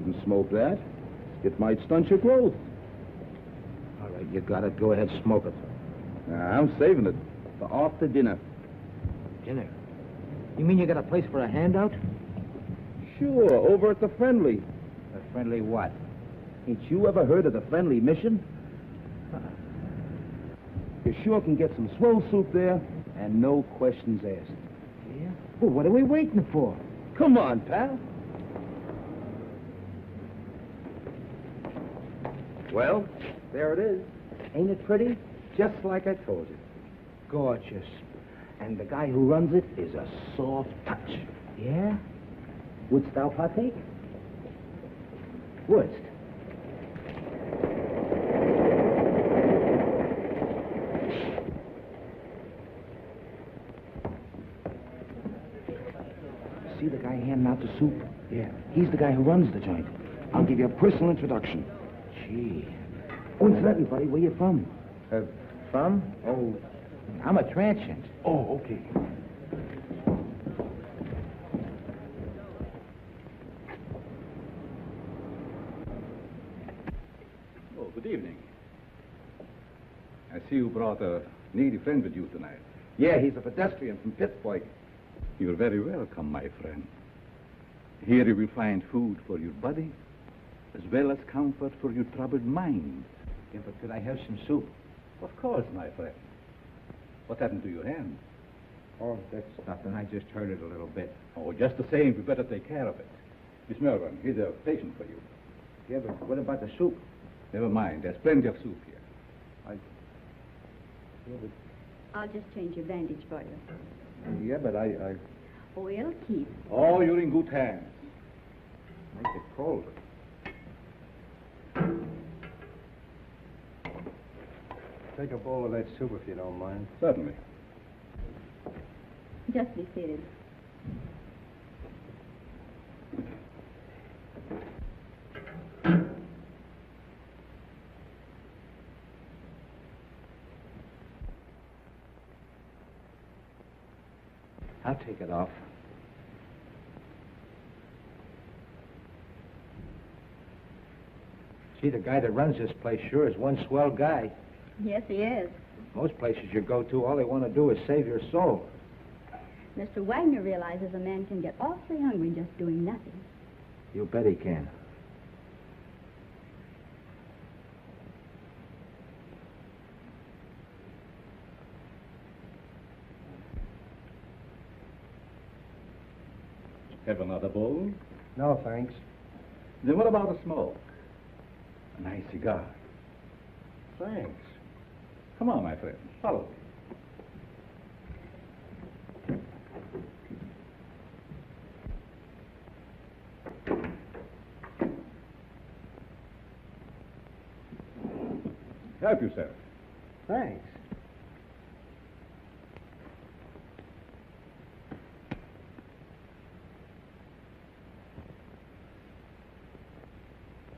shouldn't smoke that. It might stunt your growth. All right, you got it. Go ahead, smoke it. I'm saving it for after dinner. Dinner? You mean you got a place for a handout? Sure, over at the Friendly. A friendly what? Ain't you ever heard of the Friendly Mission? You sure can get some swell soup there, and no questions asked. Yeah? Well, what are we waiting for? Come on, pal. Well, there it is. Ain't it pretty? Just like I told you. Gorgeous. And the guy who runs it is a soft touch. Yeah? Wouldst thou partake? Wouldst? See the guy handing out the soup? Yeah. He's the guy who runs the joint. I'll give you a personal introduction. Gee. Oh, incidentally, buddy, where you from? From? Oh, I'm a transient. Oh, okay. Oh, good evening. I see you brought a needy friend with you tonight. Yeah, he's a pedestrian from Pittsburgh. You're very welcome, my friend. Here you will find food for your body, as well as comfort for your troubled mind. Yeah, but could I have some soup? Of course, my friend. What happened to your hand? Oh, that's nothing. I just hurt it a little bit. Oh, just the same, we better take care of it. Miss Melbourne, here's a patient for you. Yeah, but what about the soup? Never mind, there's plenty of soup here. I'll just change your bandage for you. Yeah, but I... Oh, it'll keep. Oh, you're in good hands. Make it colder. Take a bowl of that soup if you don't mind. Certainly. Just be seated. I'll take it off. See, the guy that runs this place sure is one swell guy. Yes, he is. Most places you go to, all they want to do is save your soul. Mr. Wagner realizes a man can get awfully hungry just doing nothing. You bet he can. Have another bowl? No, thanks. Then what about a smoke? A nice cigar. Thanks. Come on, my friend. Follow me. Help yourself. Thanks.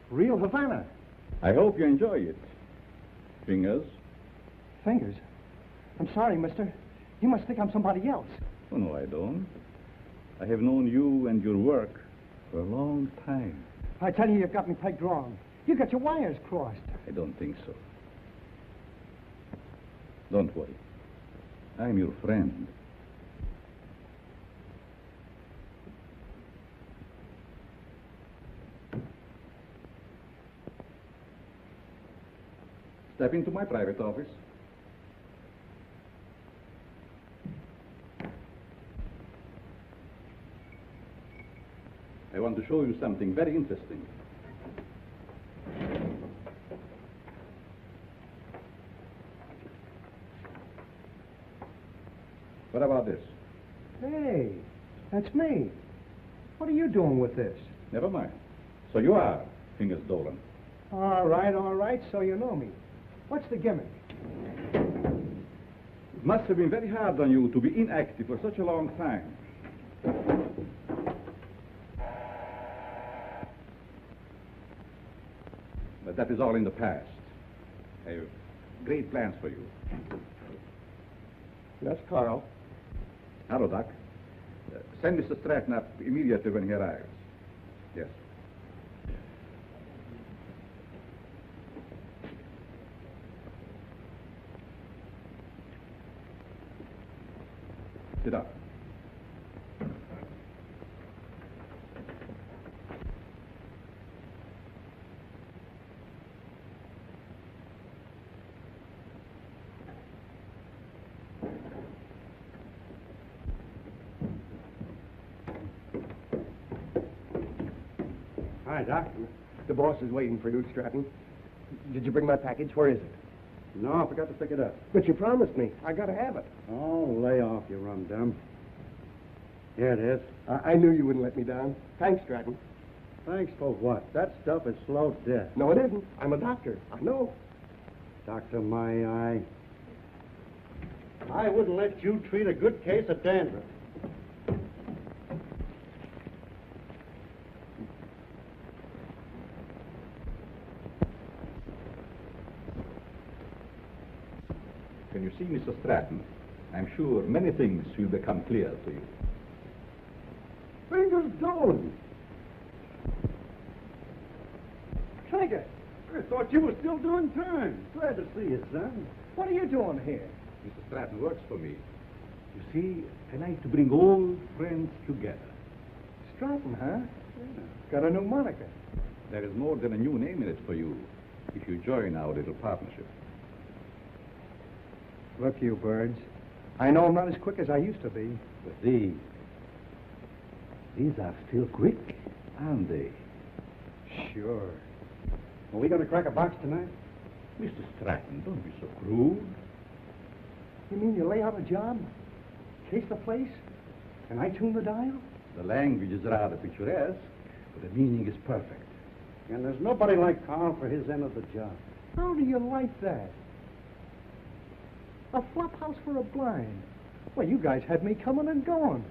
Real Havana. I hope you enjoy it. Fingers? Fingers. I'm sorry, mister. You must think I'm somebody else. Oh, no, I don't. I have known you and your work for a long time. I tell you, you've got me pegged wrong. You got your wires crossed. I don't think so. Don't worry. I'm your friend. Step into my private office. I want to show you something very interesting. What about this? Hey, that's me. What are you doing with this? Never mind. So you are Fingers Dolan. All right, so you know me. What's the gimmick? It must have been very hard on you to be inactive for such a long time. But that is all in the past. I have great plans for you. That's Carl. Hello, Doc. Send Mr. Stratton up immediately when he arrives. Yes. Sit down. Hi, Doc. The boss is waiting for you, Stratton. Did you bring my package? Where is it? No, I forgot to pick it up. But you promised me. I gotta have it. Oh, lay off, you rum-dum. Here it is. I knew you wouldn't let me down. Thanks, Stratton. Thanks for what? That stuff is slow death. No, it isn't. I'm a doctor. I know. Doctor, my eye. I wouldn't let you treat a good case of dandruff. Can you see, Mr. Stratton? I'm sure many things will become clear to you. Fingers going. Trinket, I thought you were still doing time. Glad to see you, son. What are you doing here? Mr. Stratton works for me. You see, I like to bring old friends together. Stratton, huh? Yeah. Got a new moniker. There is more than a new name in it for you if you join our little partnership. Look, you birds. I know I'm not as quick as I used to be. But these are still quick, aren't they? Sure. Are we going to crack a box tonight? Mr. Stratton, don't be so crude. You mean you lay out a job, case the place, and I tune the dial? The language is rather picturesque, but the meaning is perfect. And there's nobody like Carl for his end of the job. How do you like that? A flop house for a blind. Well, you guys had me coming and going.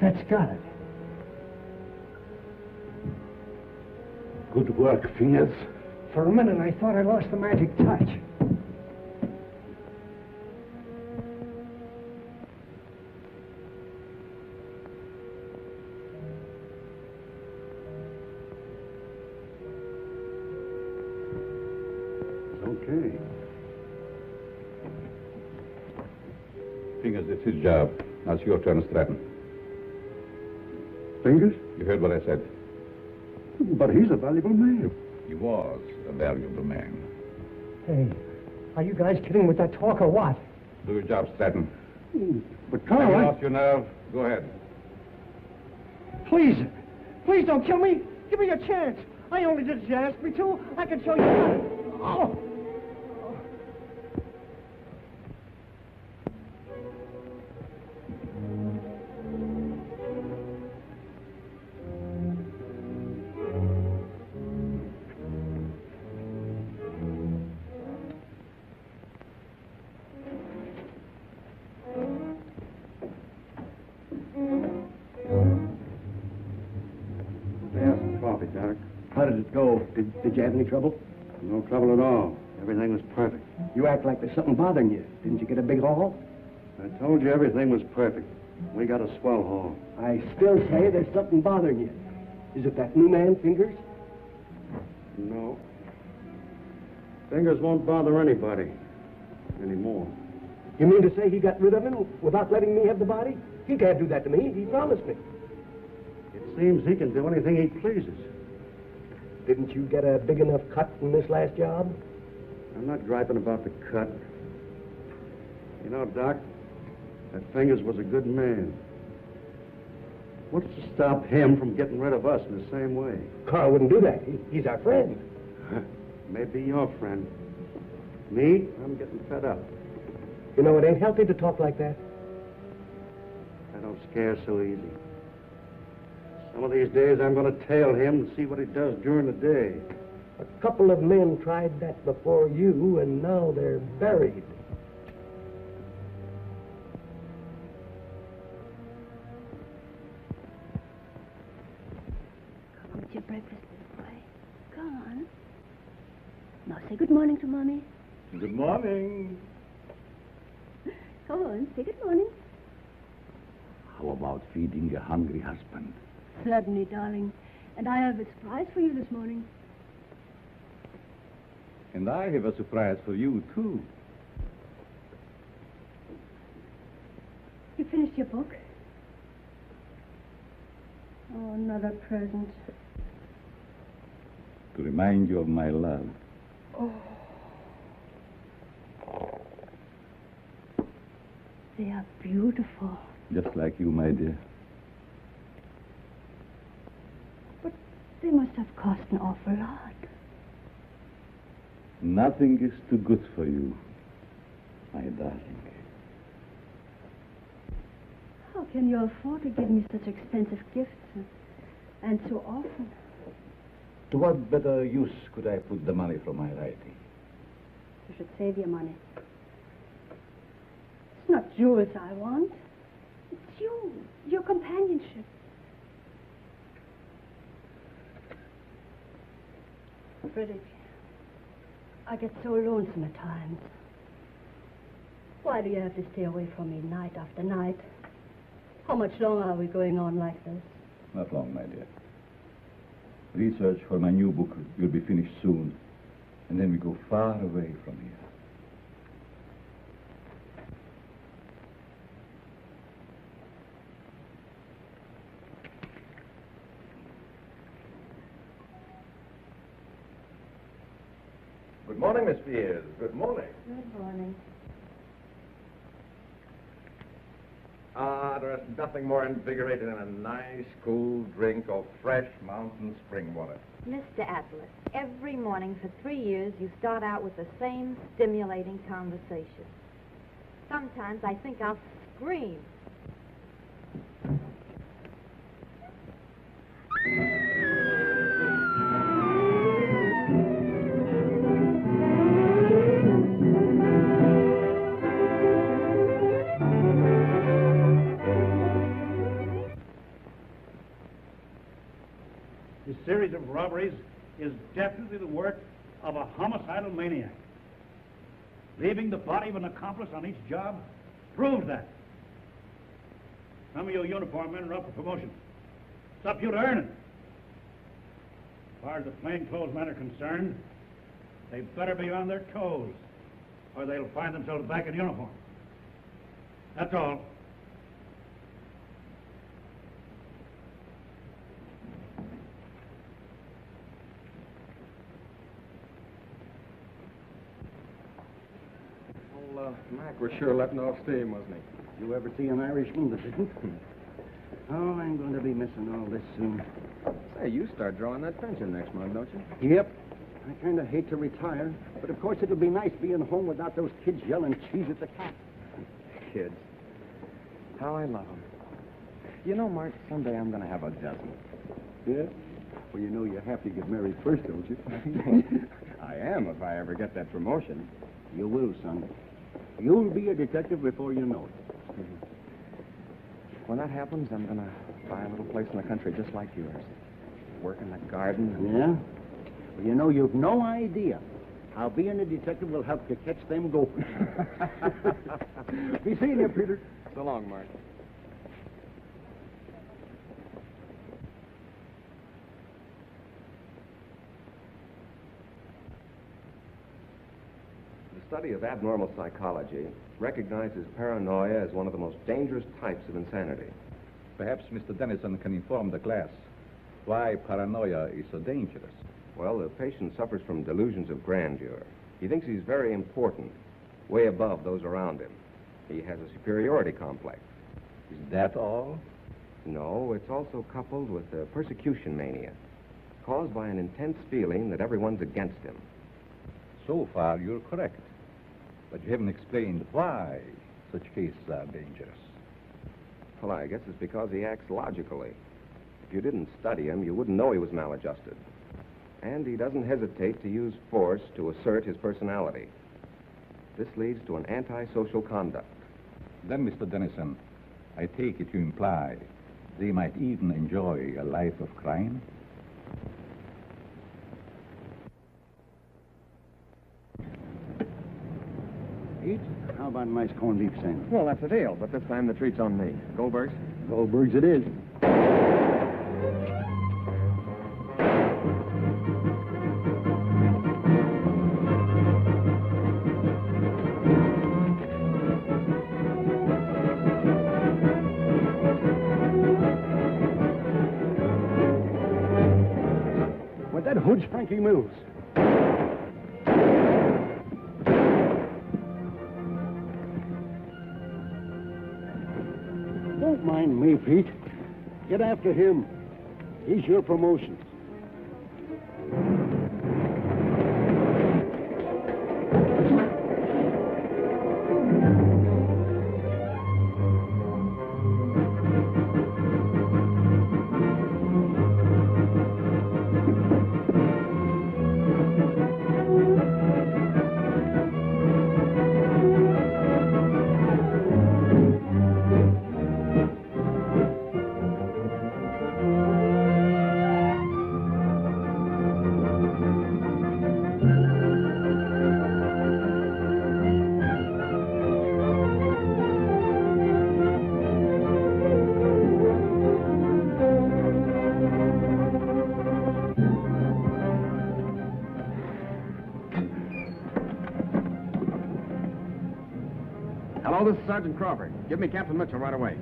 That's got it. Good work, Fingers. For a minute, I thought I lost the magic touch. Okay. Fingers, it's his job. Now it's your turn, Stratton. Fingers? You heard what I said. But he's a valuable man. He was a valuable man. Hey, are you guys kidding with that talk or what? Do your job, Stratton. But Have Carl, you I... lost your nerve? Go ahead. Please, please don't kill me. Give me a chance. I only did as you asked me to. I can show you how. Oh. How did it go? Did you have any trouble? No trouble at all. Everything was perfect. You act like there's something bothering you. Didn't you get a big haul? I told you everything was perfect. We got a swell haul. I still say there's something bothering you. Is it that new man, Fingers? No. Fingers won't bother anybody anymore. You mean to say he got rid of him without letting me have the body? He can't do that to me. He promised me. It seems he can do anything he pleases. Didn't you get a big enough cut from this last job? I'm not griping about the cut. You know, Doc, that Fingers was a good man. What's to stop him from getting rid of us in the same way? Carl wouldn't do that. He's our friend. Maybe your friend. Me, I'm getting fed up. You know, it ain't healthy to talk like that. I don't scare so easy. Some of these days I'm going to tail him and see what he does during the day. A couple of men tried that before you, and now they're buried. breakfast, little boy. Come on. Now say good morning to Mommy. Good morning. Come on, say good morning. How about feeding a hungry husband? Certainly, darling. And I have a surprise for you this morning. And I have a surprise for you, too. You finished your book? Oh, another present. To remind you of my love. Oh. They are beautiful. Just like you, my dear. But they must have cost an awful lot. Nothing is too good for you, my darling. How can you afford to give me such expensive gifts and so often? To what better use could I put the money from my writing? You should save your money. It's not jewels I want. It's you, your companionship. Frederick, I get so lonesome at times. Why do you have to stay away from me night after night? How much longer are we going on like this? Not long, my dear. Research for my new book will be finished soon, and then we go far away from here. Good morning, Miss Spears. Good morning. Good morning. There's nothing more invigorating than a nice, cool drink of fresh mountain spring water. Mr. Atlas, every morning for 3 years you start out with the same stimulating conversation. Sometimes I think I'll scream. This series of robberies is definitely the work of a homicidal maniac. Leaving the body of an accomplice on each job proves that. Some of you uniform men are up for promotion. It's up to you to earn it. As far as the plainclothes men are concerned, they better be on their toes, or they'll find themselves back in uniform. That's all. Mac was sure letting off steam, wasn't he? You ever see an Irishman that didn't? Oh, I'm going to be missing all this soon. Say, you start drawing that pension next month, don't you? Yep. I kind of hate to retire, but of course it'll be nice being home without those kids yelling cheese at the cat. Kids. How I love them. You know, Mark, someday I'm going to have a dozen. Yeah? Well, you know you have to get married first, don't you? I am if I ever get that promotion. You will, son. You'll be a detective before you know it. When that happens, I'm going to buy a little place in the country just like yours. Work in the garden. Yeah? Well, you know, you've no idea how being a detective will help you catch them gophers. Be seeing you, Peter. So long, Mark. The study of abnormal psychology recognizes paranoia as one of the most dangerous types of insanity. Perhaps Mr. Dennison can inform the class why paranoia is so dangerous. Well, the patient suffers from delusions of grandeur. He thinks he's very important, way above those around him. He has a superiority complex. Is that all? No, it's also coupled with a persecution mania, caused by an intense feeling that everyone's against him. So far, you're correct. But you haven't explained why such cases are dangerous. Well, I guess it's because he acts logically. If you didn't study him, you wouldn't know he was maladjusted. And he doesn't hesitate to use force to assert his personality. This leads to an antisocial conduct. Then, Mr. Dennison, I take it you imply they might even enjoy a life of crime? Pete, how about a nice corned beef sandwich? Well, that's a deal, but this time the treat's on me. Goldberg's? Goldberg's it is. With that hood's Frankie Mills. Don't mind me, Pete. Get after him. He's your promotion. Hello, this is Sergeant Crawford. Give me Captain Mitchell right away.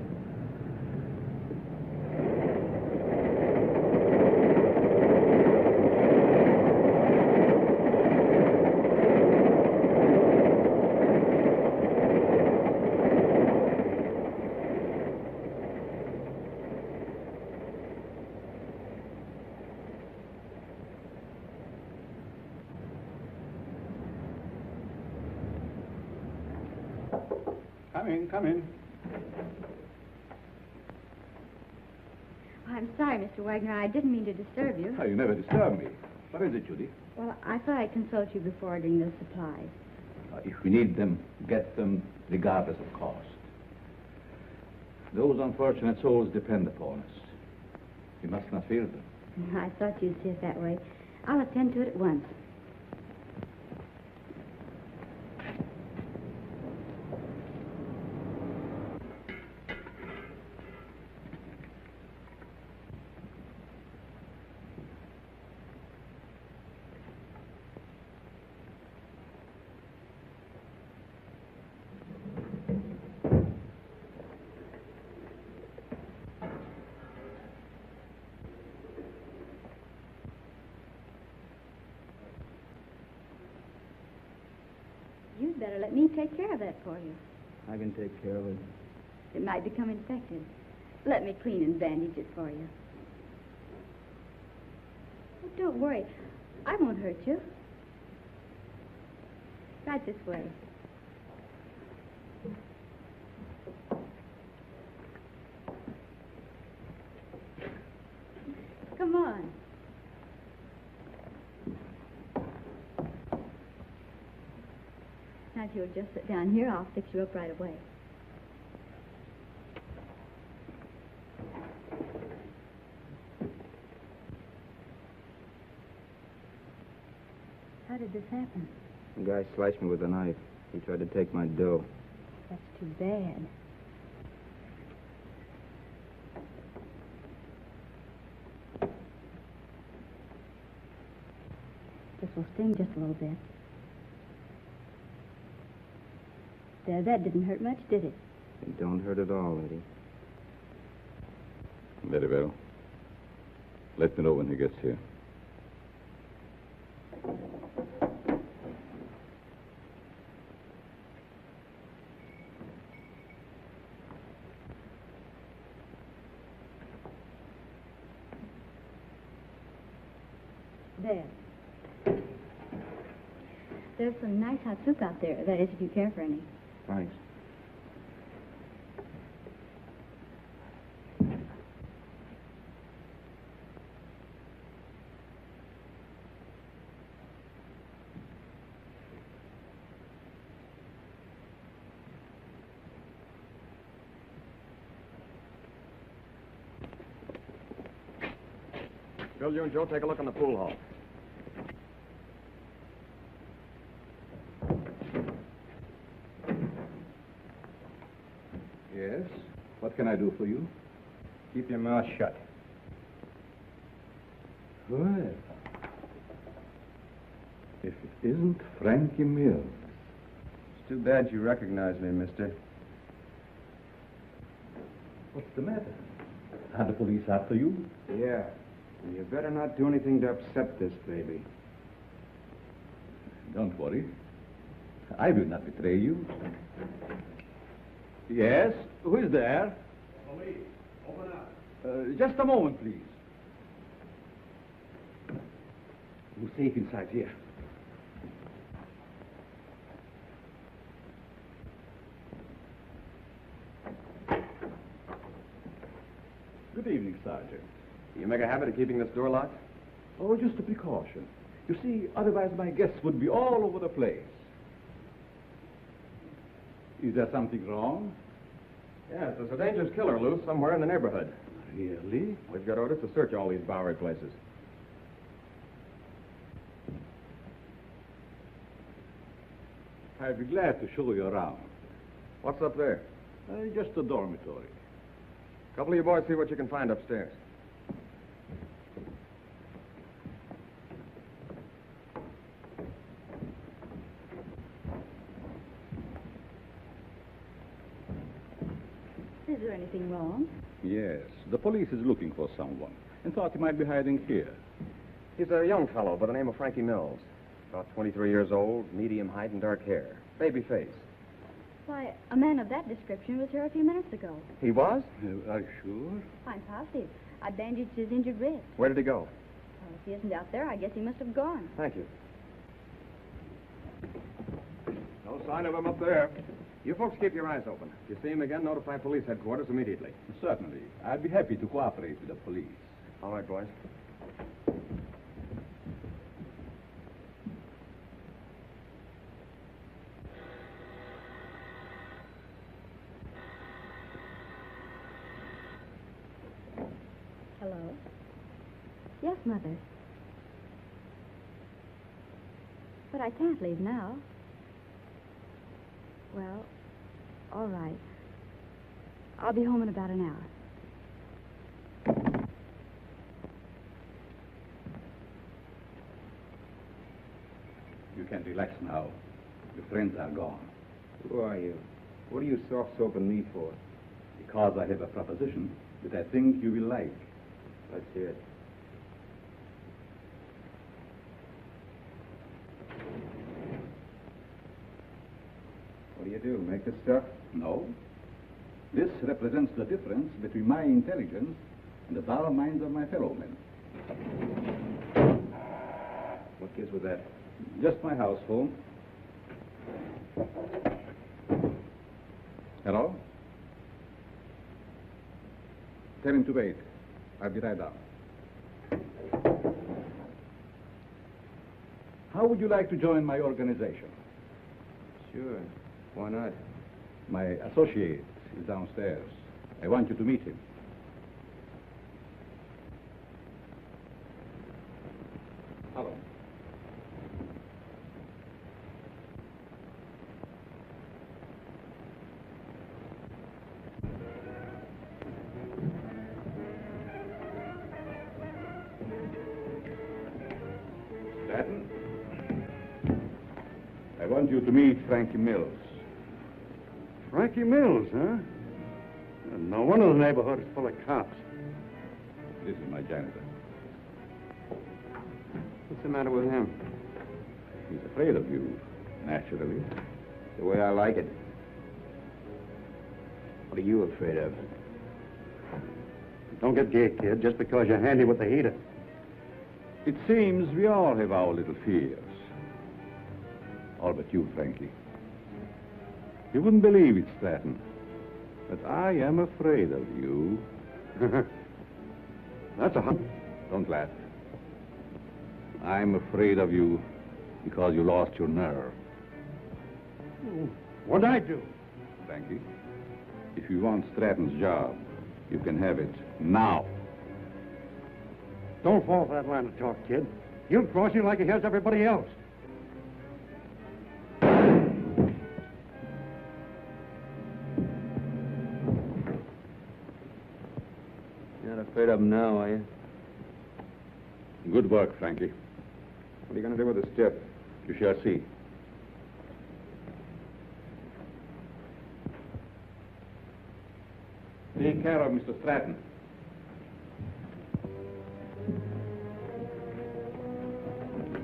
Come in. I'm sorry, Mr. Wagner. I didn't mean to disturb you. Oh, you never disturb me. What is it, Judy? Well, I thought I'd consult you before ordering the supplies. If we need them, get them regardless of cost. Those unfortunate souls depend upon us. We must not fear them. I thought you'd see it that way. I'll attend to it at once. You'd better let me take care of that for you. I can take care of it. It might become infected. Let me clean and bandage it for you. Oh, don't worry. I won't hurt you. Right this way. Come on. Now, if you'll just sit down here, I'll fix you up right away. How did this happen? The guy sliced me with a knife. He tried to take my dough. That's too bad. This will sting just a little bit. There, that didn't hurt much, did it? It don't hurt at all, lady. Very well. Let me know when he gets here. There. There's some nice hot soup out there. That is, if you care for any. Thanks. Bill, you and Joe take a look in the pool hall. I do for you? Keep your mouth shut. Well, if it isn't Frankie Mills. It's too bad you recognize me, mister. What's the matter? Are the police after you? Yeah. And you better not do anything to upset this baby. Don't worry. I will not betray you. Yes? Who is there? Police, open up. Just a moment, please. You're safe inside here. Good evening, Sergeant. You make a habit of keeping this door locked? Oh, just a precaution. You see, otherwise my guests would be all over the place. Is there something wrong? Yes, there's a dangerous killer loose somewhere in the neighborhood. Really? We've got orders to search all these Bowery places. I'd be glad to show you around. What's up there? Just a dormitory. A couple of you boys see what you can find upstairs. Is there anything wrong? Yes, the police is looking for someone and thought he might be hiding here. He's a young fellow by the name of Frankie Mills. About 23 years old, medium height and dark hair. Baby face. Why, a man of that description was here a few minutes ago. He was? Are you sure? I'm positive. I bandaged his injured wrist. Where did he go? Well, if he isn't out there, I guess he must have gone. Thank you. No sign of him up there. You folks keep your eyes open. If you see him again, notify police headquarters immediately. Certainly. I'd be happy to cooperate with the police. All right, boys. Hello? Yes, Mother. But I can't leave now. Well, all right. I'll be home in about an hour. You can relax now. Your friends are gone. Who are you? What are you soft-soaping me for? Because I have a proposition that I think you will like. Let's hear it. What do you do? Make this stuff? No. This represents the difference between my intelligence and the dull minds of my fellow men. What gives with that? Just my house phone. Hello? Tell him to wait. I'll be right down. How would you like to join my organization? Sure. Why not? My associate is downstairs. I want you to meet him. Hello. Stanton, I want you to meet Frankie Mills. Frankie Mills, huh? No wonder the neighborhood is full of cops. This is my janitor. What's the matter with him? He's afraid of you, naturally. The way I like it. What are you afraid of? Don't get gay, kid, just because you're handy with the heater. It seems we all have our little fears. All but you, Frankie. You wouldn't believe it, Stratton, but I am afraid of you. That's a Don't laugh. I'm afraid of you because you lost your nerve. What'd I do? Frankie, if you want Stratton's job, you can have it now. Don't fall for that line of talk, kid. He'll cross you like he has everybody else. You're not afraid of him now, are you? Good work, Frankie. What are you going to do with this tip? You shall see. Take care of Mr. Stratton.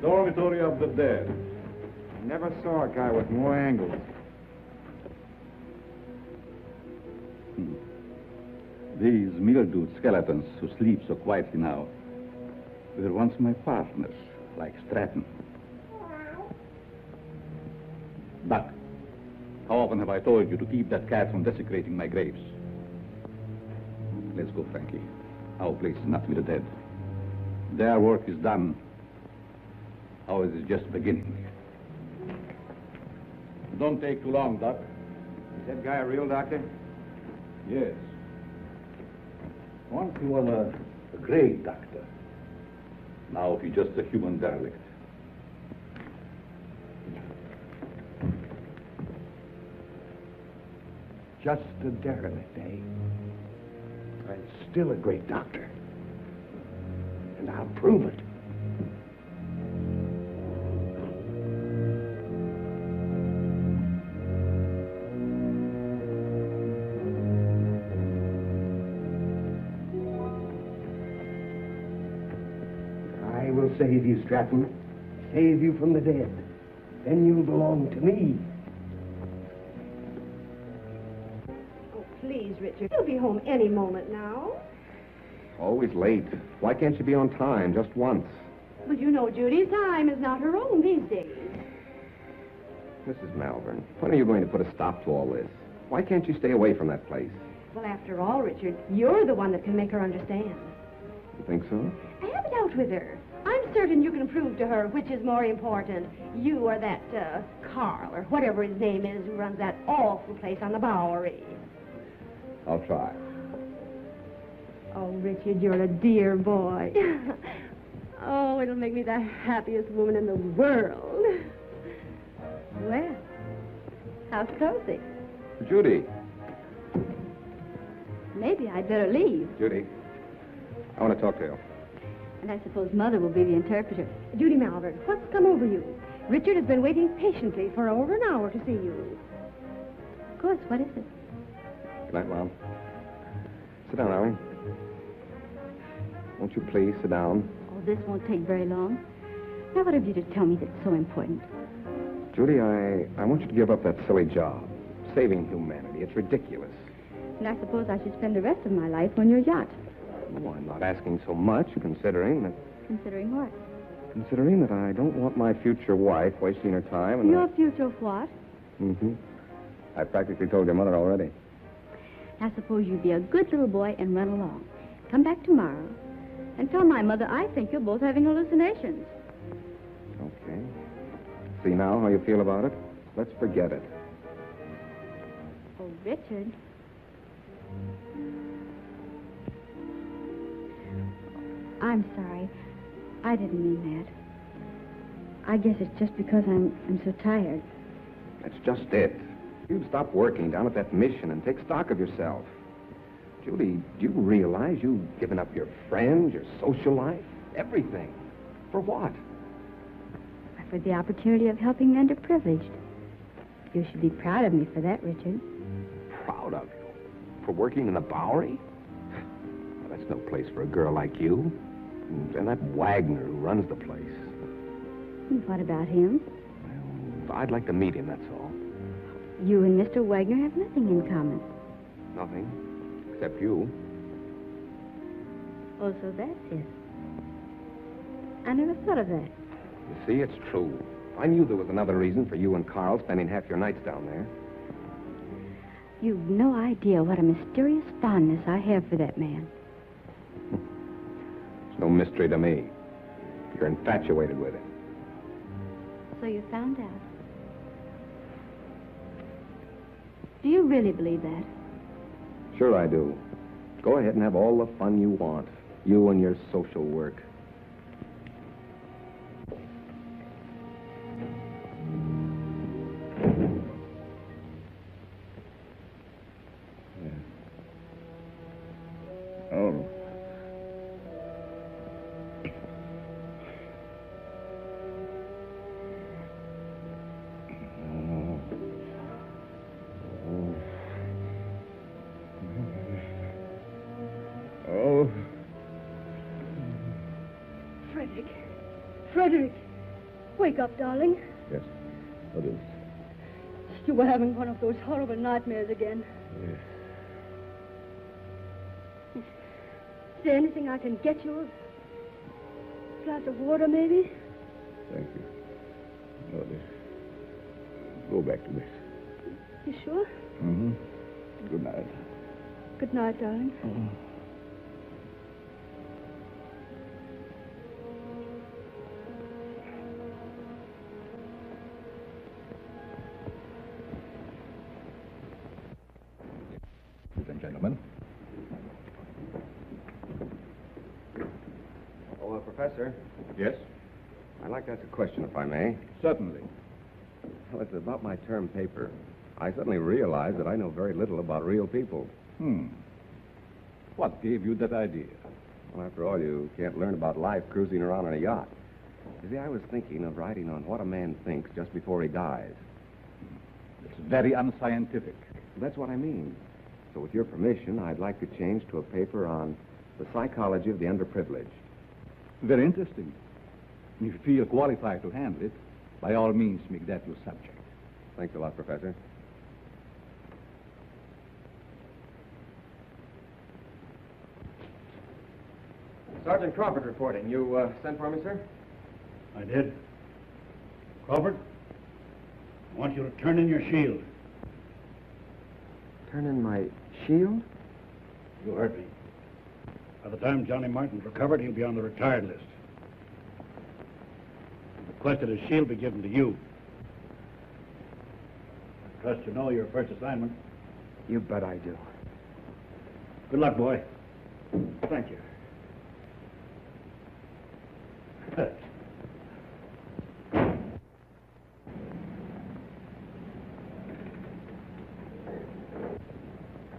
Dormitory of the dead. I never saw a guy with more angles. These mildewed skeletons who sleep so quietly now were once my partners, like Stratton. Buck, how often have I told you to keep that cat from desecrating my graves? Let's go, Frankie. Our place is not with the dead. Their work is done. Ours is just beginning. Don't take too long, Doc. Is that guy a real doctor? Yes. Once he was a great doctor. Now he's just a human derelict. Just a derelict, eh? And still a great doctor. And I'll prove it. I will save you, Stratton. Save you from the dead. Then you'll belong to me. Please, Richard, you'll be home any moment now. Always late. Why can't you be on time just once? But you know Judy's time is not her own these days. Mrs. Malvern, when are you going to put a stop to all this? Why can't you stay away from that place? Well, after all, Richard, you're the one that can make her understand. You think so? Have it out with her. I'm certain you can prove to her which is more important, you or that, Carl, or whatever his name is, who runs that awful place on the Bowery. I'll try. Oh, Richard, you're a dear boy. Oh, it'll make me the happiest woman in the world. Well, how's Cozy? Judy. Maybe I'd better leave. Judy, I want to talk to you. And I suppose Mother will be the interpreter. Judy Malvern, what's come over you? Richard has been waiting patiently for over an hour to see you. Of course, what is it? Good night, Mom. Sit down, Allie. Won't you please sit down? Oh, this won't take very long. Now, what have you to tell me that's so important? Judy, I want you to give up that silly job. Saving humanity. It's ridiculous. And I suppose I should spend the rest of my life on your yacht. No, I'm not asking so much, considering that... Considering what? Considering that I don't want my future wife wasting her time and... Your future what? Mm-hmm. I practically told your mother already. Now, suppose you be a good little boy and run along. Come back tomorrow and tell my mother I think you're both having hallucinations. Okay. See now how you feel about it? Let's forget it. Oh, Richard. I'm sorry. I didn't mean that. I guess it's just because I'm so tired. That's just it. You stop working down at that mission and take stock of yourself. Judy, do you realize you've given up your friends, your social life, everything? For what? For the opportunity of helping the underprivileged. You should be proud of me for that, Richard. Proud of you? For working in the Bowery? Well, that's no place for a girl like you. And that Wagner who runs the place. And what about him? Well, I'd like to meet him, that's all. You and Mr. Wagner have nothing in common. Nothing. Except you. Oh, so that's it. I never thought of that. You see, it's true. I knew there was another reason for you and Carl spending half your nights down there. You've no idea what a mysterious fondness I have for that man. It's no mystery to me. You're infatuated with him. So you found out. Do you really believe that? Sure I do. Go ahead and have all the fun you want. You and your social work. Oh, Frederick, wake up, darling. Yes. What is? You were having one of those horrible nightmares again. Yes. Is there anything I can get you? A glass of water, maybe? Thank you. No, dear. Go back to bed. You sure? Mm-hmm. Good night. Good night, darling. Ladies and gentlemen. Oh, Professor, Yes? I'd like to ask a question, if I may. Certainly. Well, it's about my term paper. I suddenly realized that I know very little about real people. What gave you that idea? Well, after all, you can't learn about life cruising around on a yacht. You see, I was thinking of writing on what a man thinks just before he dies. It's very unscientific. That's what I mean. So with your permission, I'd like to change to a paper on the psychology of the underprivileged. Very interesting. If you feel qualified to handle it, by all means, make that your subject. Thanks a lot, Professor. Sergeant Crawford reporting. You sent for me, sir? I did. Crawford, I want you to turn in your shield. Turn in my shield? You heard me. By the time Johnny Martin's recovered, he'll be on the retired list. I requested his shield be given to you. I trust you know your first assignment. You bet I do. Good luck, boy. Thank you.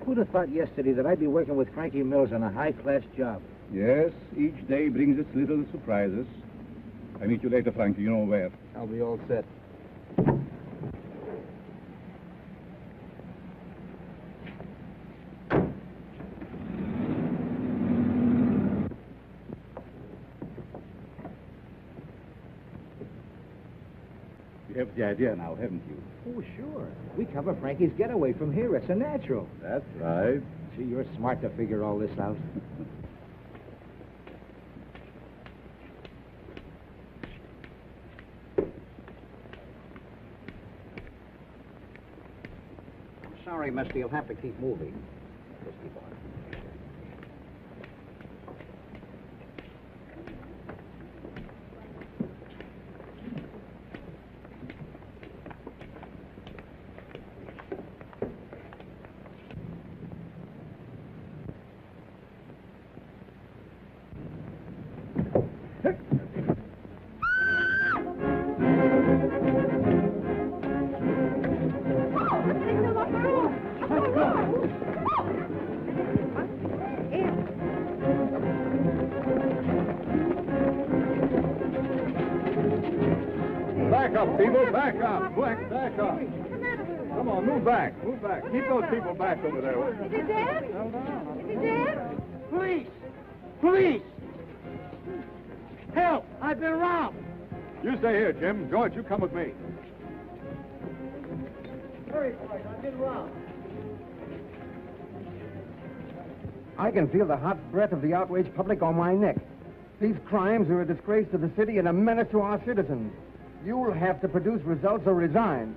Who'd have thought yesterday that I'd be working with Frankie Mills on a high-class job? Yes, each day brings its little surprises. I meet you later, Frankie. You know where. I'll be all set. You have the idea now, haven't you? Oh, sure. We cover Frankie's getaway from here. It's a natural. That's right. Gee, you're smart to figure all this out. I'm sorry, mister. You'll have to keep moving. Just keep on. Back up, people. Back up. Quick, back up. Come on, move back. Move back. Keep those people back over there. Is it dead? Is it dead? Police! Police! Help! I've been robbed! You stay here, Jim. George, you come with me. Hurry, boys, I've been robbed. I can feel the hot breath of the outraged public on my neck. These crimes are a disgrace to the city and a menace to our citizens. You'll have to produce results or resign.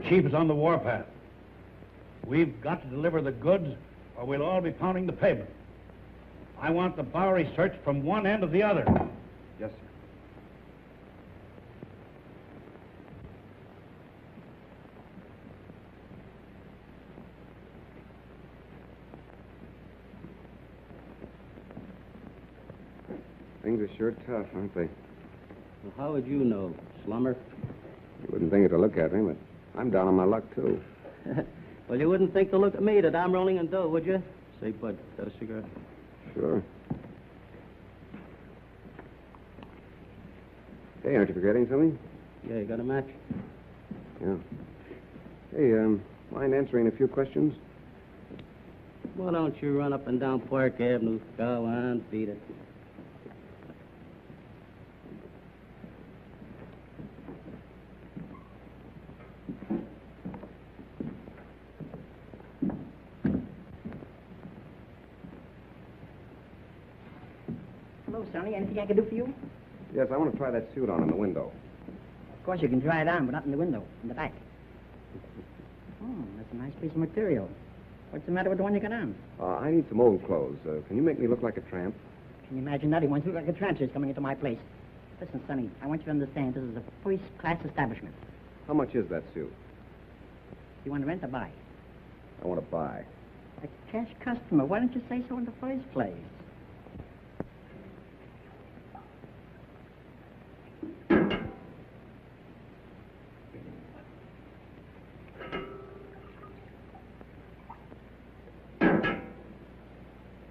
Chief is on the warpath. We've got to deliver the goods, or we'll all be pounding the pavement. I want the Bowery searched from one end to the other. Yes, sir. Things are sure tough, aren't they? Well, how would you know, slummer? You wouldn't think it to look at me, but I'm down on my luck, too. Well, you wouldn't think to look at me that I'm rolling in dough, would you? Say, Bud, got a cigarette? Sure. Hey, aren't you forgetting something? Yeah, you got a match? Yeah. Hey, Mind answering a few questions? Why don't you run up and down Park Avenue? Go on, beat it. Hello, Sonny. Anything I can do for you? Yes, I want to try that suit on in the window. Of course, you can try it on, but not in the window, in the back. Oh, that's a nice piece of material. What's the matter with the one you got on? I need some old clothes. Can you make me look like a tramp? Can you imagine that? He wants to look like a transfer coming into my place. Listen, Sonny, I want you to understand this is a first-class establishment. How much is that suit? You want to rent or buy? I want to buy. A cash customer. Why don't you say so in the first place?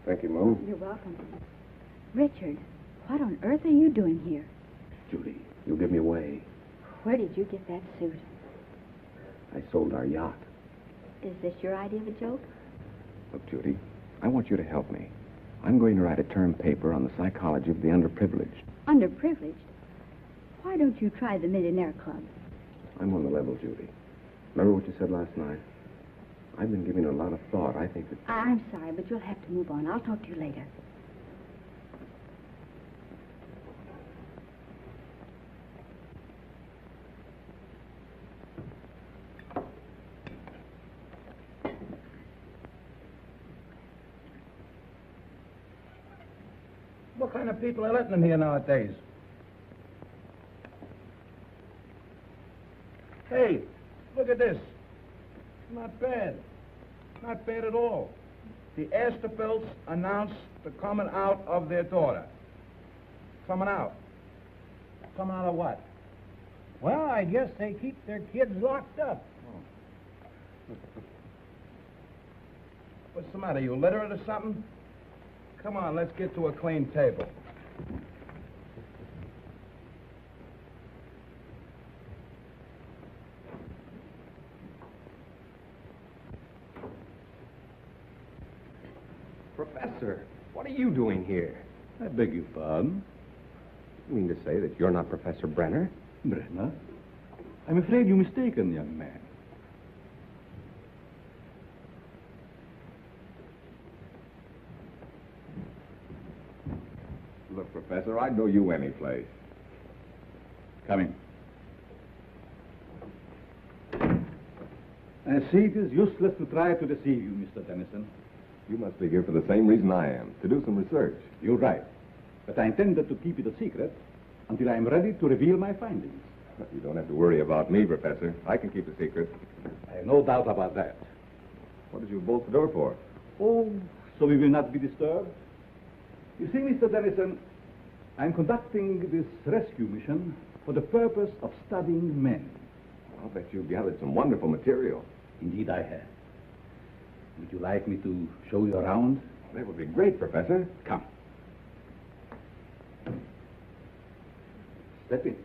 Thank you, Mo. You're welcome. Richard, what on earth are you doing here? Judy, you'll give me away. Where did you get that suit? I sold our yacht. Is this your idea of a joke? Look, Judy, I want you to help me. I'm going to write a term paper on the psychology of the underprivileged. Underprivileged? Why don't you try the Millionaire Club? I'm on the level, Judy. Remember what you said last night? I've been giving it a lot of thought. I think that... I'm sorry, but you'll have to move on. I'll talk to you later. What kind of people are letting them here nowadays? Hey, look at this. Not bad. Not bad at all. The Asterbilts announced the coming out of their daughter. Coming out. Coming out of what? Well, I guess they keep their kids locked up. What's the matter? You illiterate or something? Come on, let's get to a clean table. Professor, what are you doing here? I beg your pardon? You mean to say that you're not Professor Brenner? Brenner? I'm afraid you're mistaken, young man. Look, Professor, I'd know you any place. Come in. I see it is useless to try to deceive you, Mr. Tennyson. You must be here for the same reason I am, to do some research. You're right. But I intended to keep it a secret until I am ready to reveal my findings. You don't have to worry about me, Professor. I can keep a secret. I have no doubt about that. What did you bolt the door for? Oh, so we will not be disturbed? You see, Mr. Dennison, I'm conducting this rescue mission for the purpose of studying men. I'll bet you've gathered some wonderful material. Indeed, I have. Would you like me to show you around? That would be great, Professor. Come. Step in.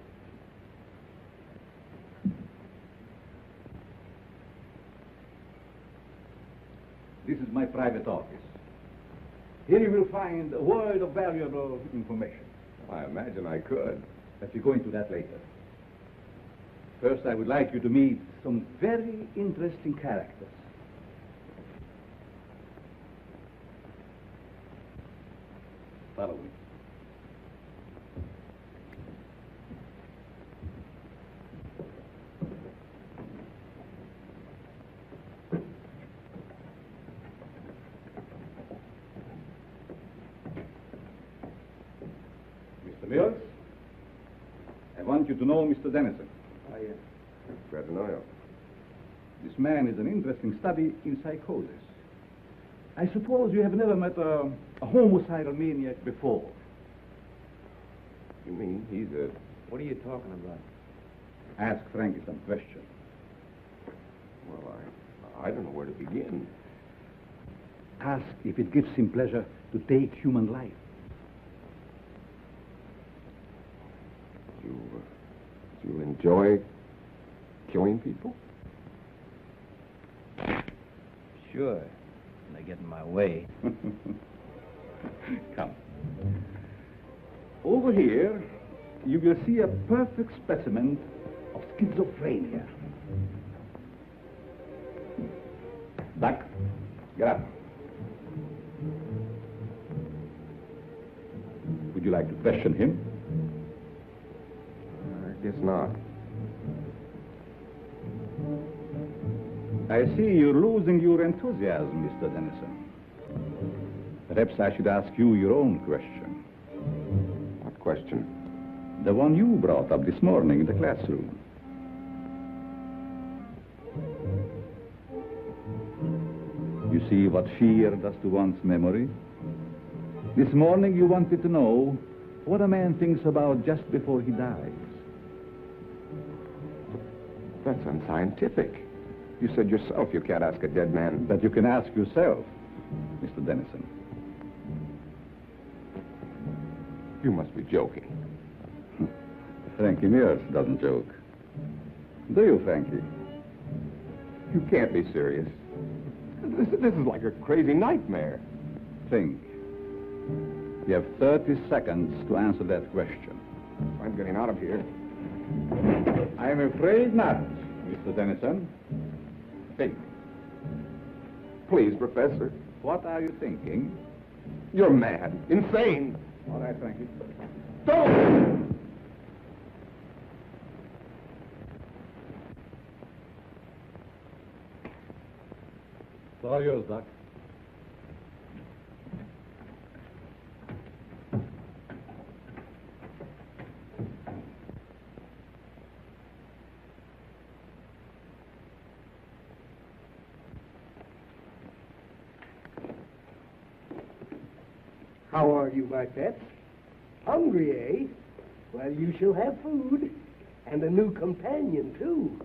This is my private office. Here you will find a world of valuable information. I imagine I could. But we'll go into that later. First, I would like you to meet some very interesting characters. Follow me. Mr. Mills, I want you to know Mr. Dennison. Glad to know you. This man is an interesting study in psychosis. I suppose you have never met a homicidal maniac before. You mean he's a... What are you talking about? Ask Frankie some questions. Well, I don't know where to begin. Ask if it gives him pleasure to take human life. Do you enjoy killing people? Sure. When they get in my way. Come. Over here, you will see a perfect specimen of schizophrenia. Duck, get up. Would you like to question him? I guess not. I see you're losing your enthusiasm, Mr. Dennison. Perhaps I should ask you your own question. What question? The one you brought up this morning in the classroom. You see what fear does to one's memory? This morning you wanted to know what a man thinks about just before he dies. That's unscientific. You said yourself you can't ask a dead man. But you can ask yourself, Mr. Dennison. You must be joking. Frankie Mears doesn't joke. Do you, Frankie? You can't be serious. This is like a crazy nightmare. Think. You have 30 seconds to answer that question. I'm getting out of here. I'm afraid not, Mr. Dennison. Think. Please, Professor. What are you thinking? You're mad. Insane. All right, Frankie. Don't! It's all yours, Doc. How are you, my pets? Hungry, eh? Well, you shall have food. And a new companion, too.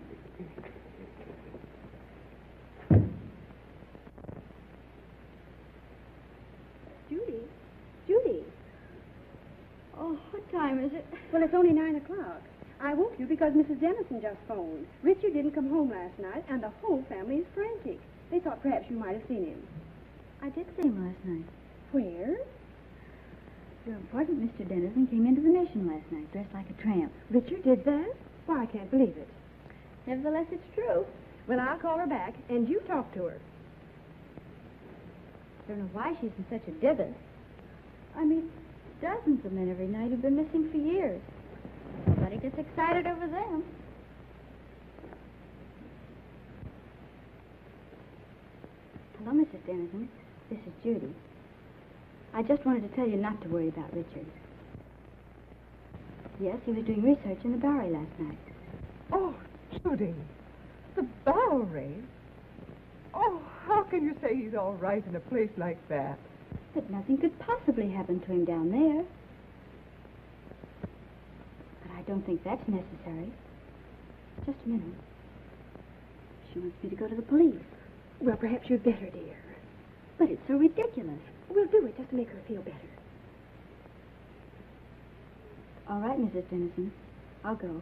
Judy. Oh, what time is it? Well, it's only 9 o'clock. I woke you because Mrs. Dennison just phoned. Richard didn't come home last night, and the whole family is frantic. They thought perhaps you might have seen him. I did see him last night. Where? Your important Mr. Dennison came into the Mission last night, dressed like a tramp. Richard did that? Why, I can't believe it. Nevertheless, it's true. Well, I'll call her back, and you talk to her. Don't know why she's in such a divot. I meet dozens of men every night who've been missing for years. Nobody gets excited over them. Hello, Mrs. Dennison. This is Judy. I just wanted to tell you not to worry about Richard. Yes, he was doing research in the Bowery last night. Oh, Judy, the Bowery? Oh, how can you say he's all right in a place like that? But nothing could possibly happen to him down there. But I don't think that's necessary. Just a minute. She wants me to go to the police. Well, perhaps you'd better, dear. But it's so ridiculous. We'll do it just to make her feel better. All right, Mrs. Dennison. I'll go.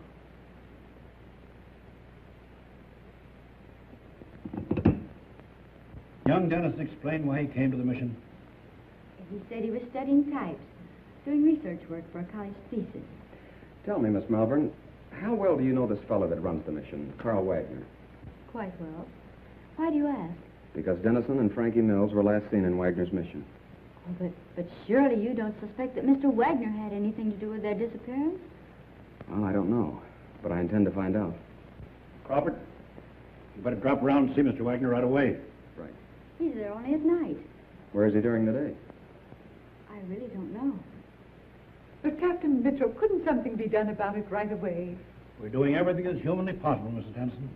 Young Dennison explained why he came to the Mission. He said he was studying types, doing research work for a college thesis. Tell me, Miss Malvern, how well do you know this fellow that runs the Mission, Carl Wagner? Quite well. Why do you ask? Because Dennison and Frankie Mills were last seen in Wagner's Mission. Oh, but surely you don't suspect that Mr. Wagner had anything to do with their disappearance? Well, I don't know, but I intend to find out. Crawford, you better drop around and see Mr. Wagner right away. Right. He's there only at night. Where is he during the day? I really don't know. But, Captain Mitchell, couldn't something be done about it right away? We're doing everything that's humanly possible, Mrs. Dennison.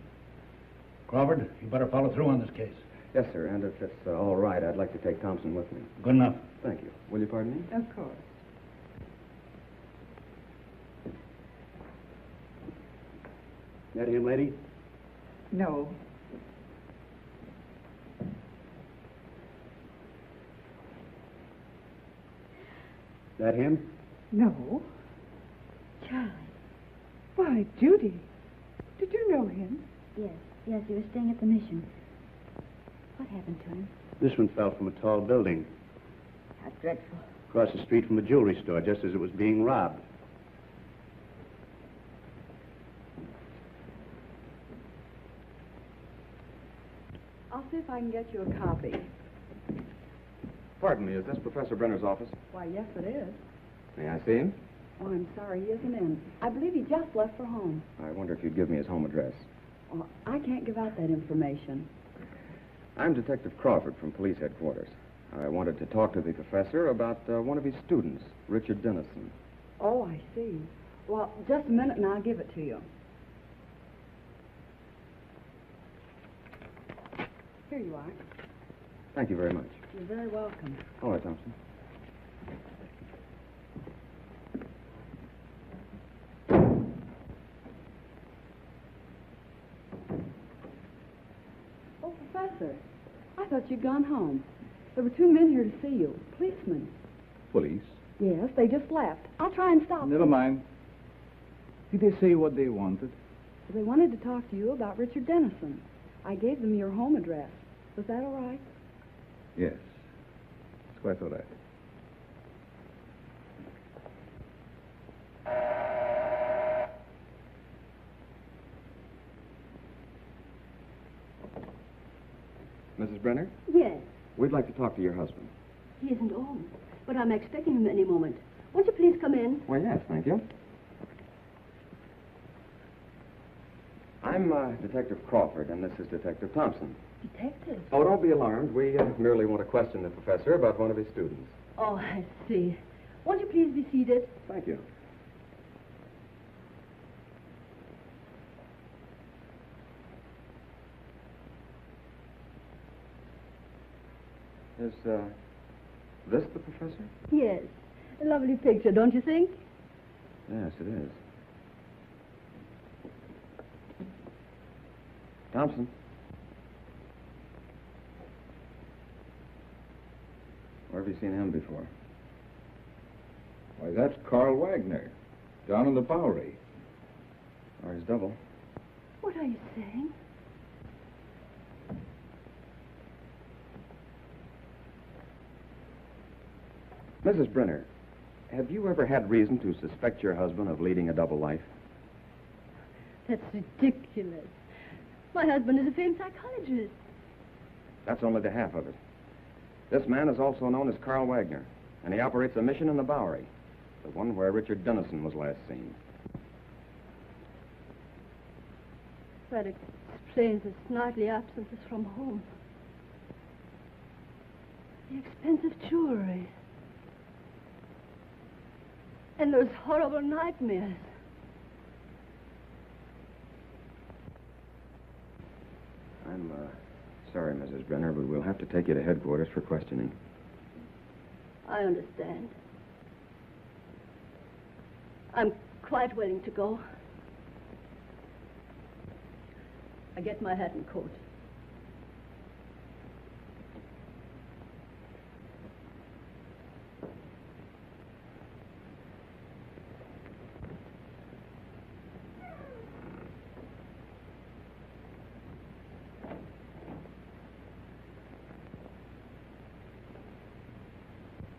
Crawford, you better follow through on this case. Yes, sir, and if it's all right, I'd like to take Thompson with me. Good enough. Thank you. Will you pardon me? Of course. That him, lady? No. That him? No. Charlie. Why, Judy, did you know him? Yes, he was staying at the Mission. What happened to him? This one fell from a tall building How dreadful. across the street from a jewelry store just as it was being robbed. I'll see if I can get you a copy. Pardon me, is this Professor Brenner's office? Why, yes, it is. May I see him? Oh, I'm sorry, he isn't in. I believe he just left for home. I wonder if you'd give me his home address. Oh, I can't give out that information. I'm Detective Crawford from police headquarters. I wanted to talk to the professor about one of his students, Richard Dennison. Oh, I see. Well, just a minute and I'll give it to you. Here you are. Thank you very much. You're very welcome. All right, Thompson. Oh, Professor, I thought you'd gone home. There were two men here to see you, policemen. Police? Yes, they just left. I'll try and stop Never them. mind. Did they say what they wanted? They wanted to talk to you about Richard Dennison. I gave them your home address. Was that all right? Yes. It's quite all right. Mrs. Brenner, Yes, we'd like to talk to your husband. he isn't home, but I'm expecting him any moment. Won't you please come in? Well, yes, thank you. I'm Detective Crawford, and this is Detective Thompson. Detective? Oh, don't be alarmed. We merely want to question the professor about one of his students. Oh, I see. Won't you please be seated? Thank you. Is this the professor? Yes. A lovely picture, don't you think? Yes, it is. Thompson. Where have you seen him before? Why, that's Carl Wagner, down in the Bowery. Or his double. What are you saying? Mrs. Brenner, have you ever had reason to suspect your husband of leading a double life? That's ridiculous. My husband is a famed psychologist. That's only the half of it. This man is also known as Carl Wagner, and he operates a mission in the Bowery, the one where Richard Dennison was last seen. That explains his nightly absences from home. The expensive jewelry. And those horrible nightmares. I'm sorry, Mrs. Brenner, but we'll have to take you to headquarters for questioning. I understand. I'm quite willing to go. I get my hat and coat.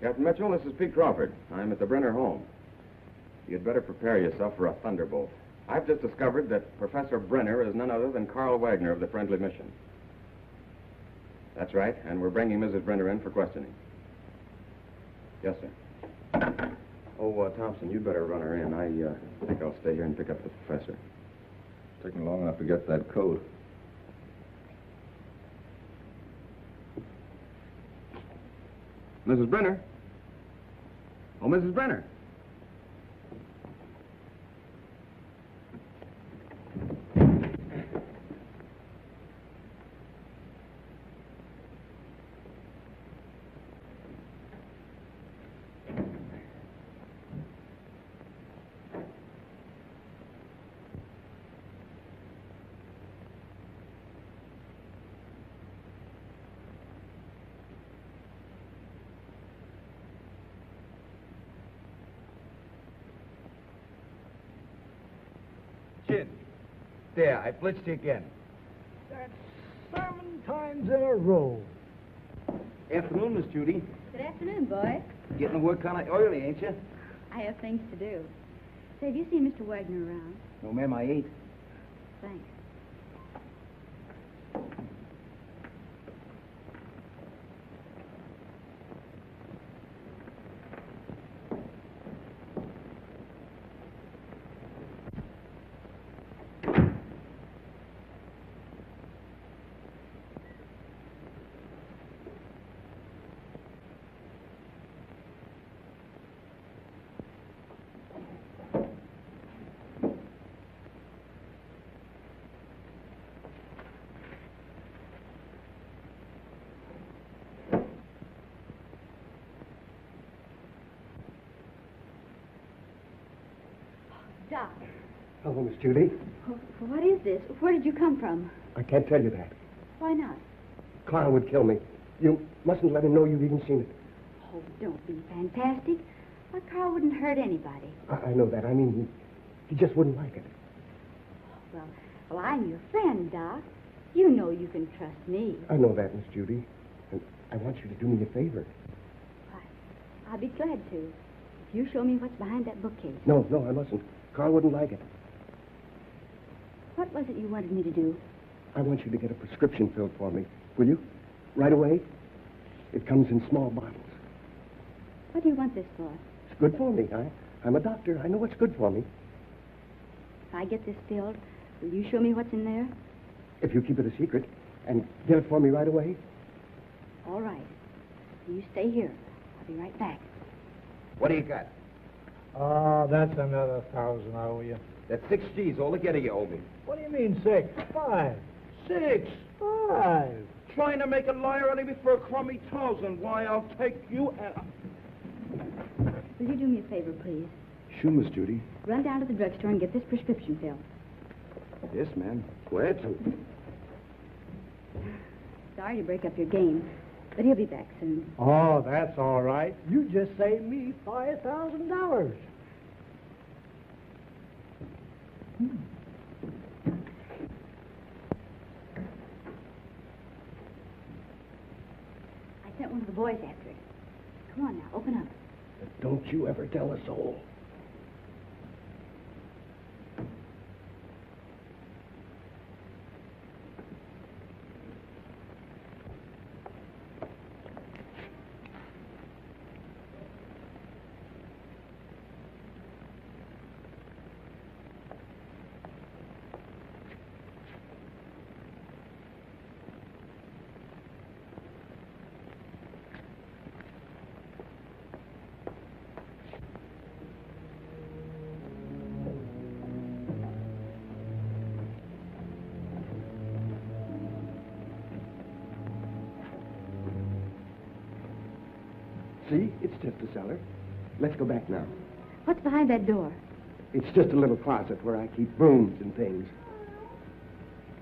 Captain Mitchell, this is Pete Crawford. I'm at the Brenner home. You'd better prepare yourself for a thunderbolt. I've just discovered that Professor Brenner is none other than Carl Wagner of the Friendly Mission. That's right, and we're bringing Mrs. Brenner in for questioning. Yes, sir. Oh, Thompson, you'd better run her in. I think I'll stay here and pick up the professor. Taking long enough to get that coat. Mrs. Brenner? Oh, Mrs. Brenner. Chin. There, I blitzed you again. That's 7 times in a row. Afternoon, Miss Judy. Good afternoon, boy. Getting to work kind of early, ain't you? I have things to do. Say, have you seen Mr. Wagner around? No, ma'am, I ain't. Thanks. Doc. Hello, Miss Judy. What is this? Where did you come from? I can't tell you that. Why not? Carl would kill me. You mustn't let him know you've even seen it. Oh, don't be fantastic. Why, Carl wouldn't hurt anybody. I know that. I mean, he just wouldn't like it. Well, I'm your friend, Doc. You know you can trust me. I know that, Miss Judy. And I want you to do me a favor. I'll be glad to. If you show me what's behind that bookcase. No, I mustn't. Carl wouldn't like it. What was it you wanted me to do? I want you to get a prescription filled for me. Will you? Right away? It comes in small bottles. What do you want this for? It's good for me. I'm a doctor. I know what's good for me. If I get this filled, will you show me what's in there? If you keep it a secret and get it for me right away. All right. You stay here. I'll be right back. What do you got? Oh, that's another 1,000 I owe you. That's 6 G's altogether you owe me. What do you mean 6? 5. 6. 5. Trying to make a liar out of me for a crummy 1,000. Why, I'll take you and... Will you do me a favor, please? Sure, Miss Judy. Run down to the drugstore and get this prescription filled. Yes, ma'am. Glad to. Sorry to break up your game, but he'll be back soon. Oh, that's all right. You just saved me $5,000. I sent one of the boys after it. Come on now, open up. Don't you ever tell a soul. See? It's just a cellar. Let's go back now. What's behind that door? It's just a little closet where I keep brooms and things.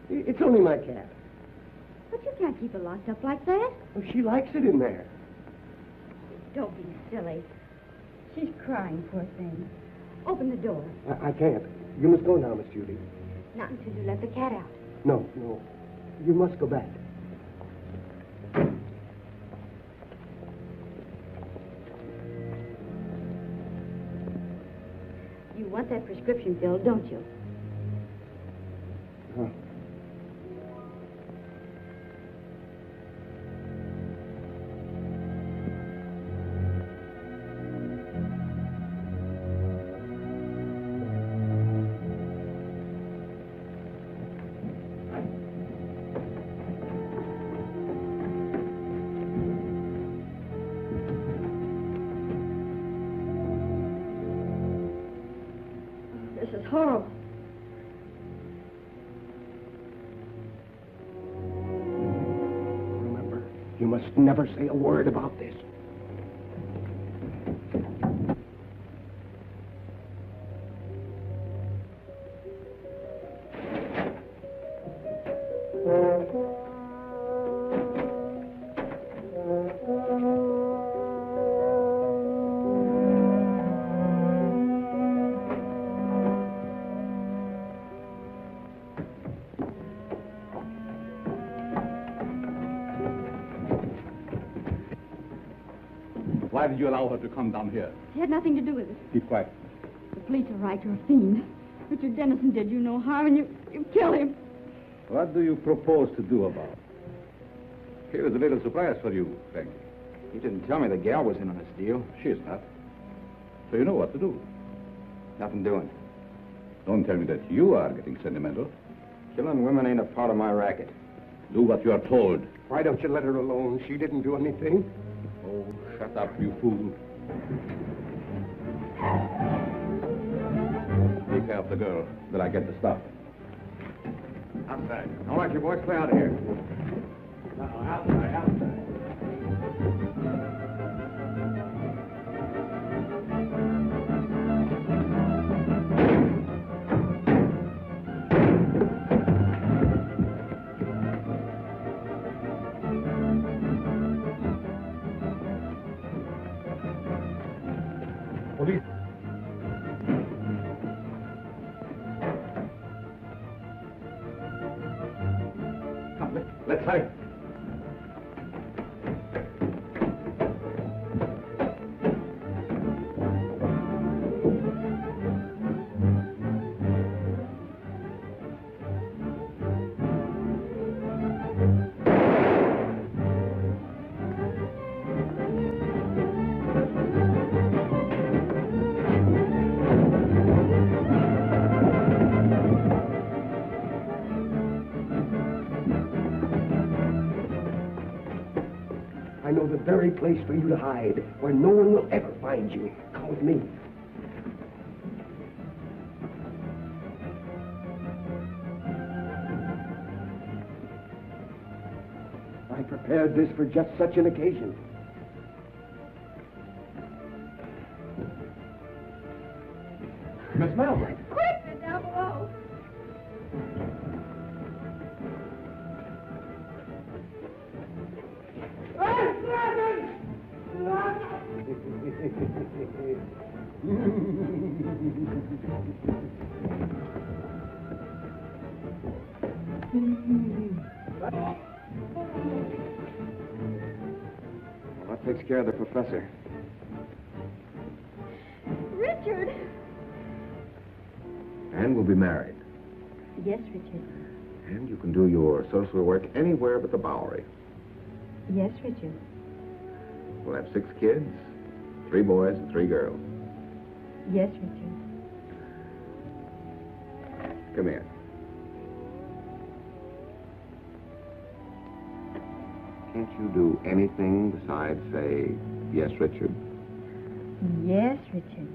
It's only my cat. But you can't keep her locked up like that. Oh, she likes it in there. Don't be silly. She's crying, poor thing. Open the door. I can't. You must go now, Miss Judy. Not until you let the cat out. No. You must go back. You want that prescription filled, don't you? Huh. This is horrible. Remember, you must never say a word about this. Why did you allow her to come down here? She had nothing to do with it. Keep quiet. The police are right. You're a fiend. Richard Dennison did you no harm, and you killed him. What do you propose to do about it? Here's a little surprise for you, Frankie. You didn't tell me the gal was in on this deal. She's not. So you know what to do. Nothing doing. Don't tell me that you are getting sentimental. Killing women ain't a part of my racket. Do what you are told. Why don't you let her alone? She didn't do anything. Oh, shut up, you fool. Take care of the girl till I get the stuff. Outside. All right, you boys, play out of here. Outside. Police. Come, let's hurry. I know the very place for you to hide, where no one will ever find you. Come with me. I prepared this for just such an occasion. Miss Melvin. Quick! They're down below. Well, that takes care of the professor. Richard! And we'll be married. Yes, Richard. And you can do your social work anywhere but the Bowery. Yes, Richard. We'll have 6 kids, 3 boys and 3 girls. Yes, Richard. Come here. Can't you do anything besides say, yes, Richard? Yes, Richard.